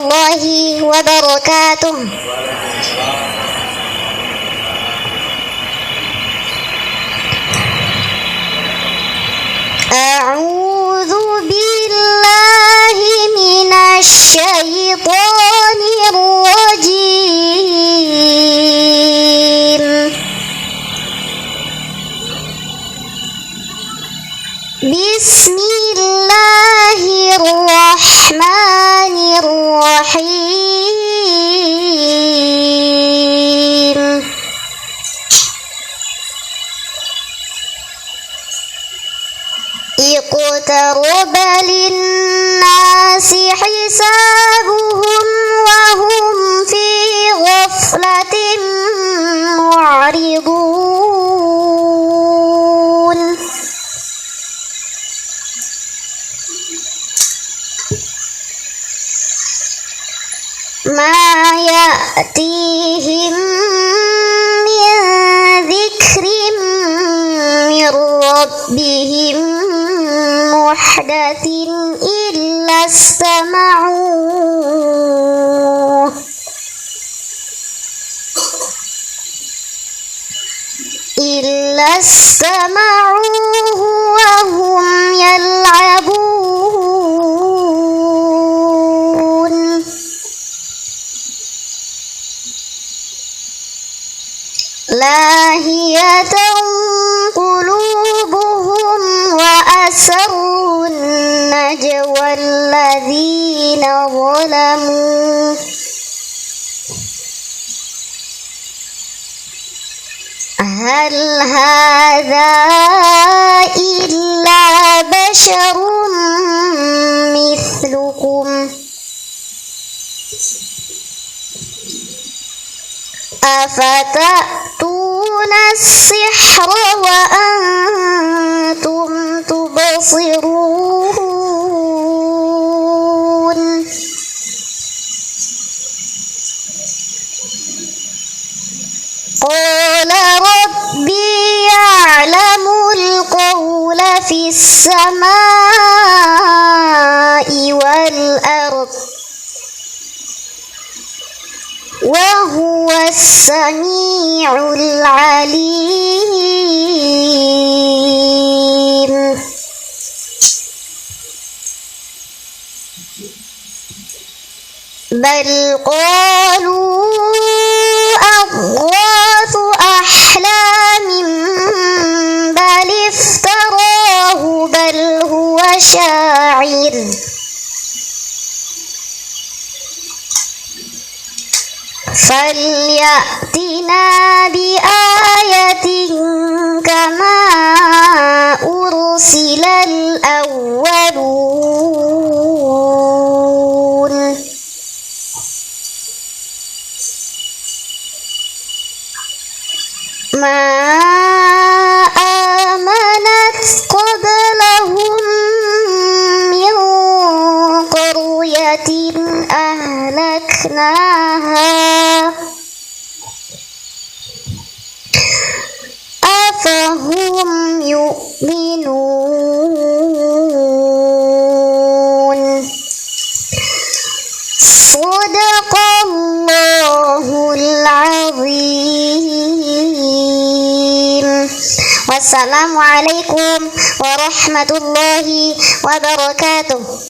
الله وبركاته. أعوذ بالله من الشيطان الرجيم. بسم الله الرحمن الرحيم. اقترب للناس حسابهم وهم في غفلة معرضون. ما يأتيهم من ذكر من ربهم محدث إلا استمعوه وهم يلعبون. لاهية قلوبهم وأسروا النجوى الذين ظلموا هل هذا إلا بشر مثلكم أفتأتون السحر وأنتم تبصرون. قال ربي يعلم القول في السماء والأرض وهو السميع العليم. بل قالوا أضغاث أحلام بل افتراه بل هو شاعر فليأتنا بآية كما أرسل الأولون. ما آمنت قبلهم من قرية أهلكناها أفهم يؤمنون. صدق الله العظيم. والسلام عليكم ورحمة الله وبركاته.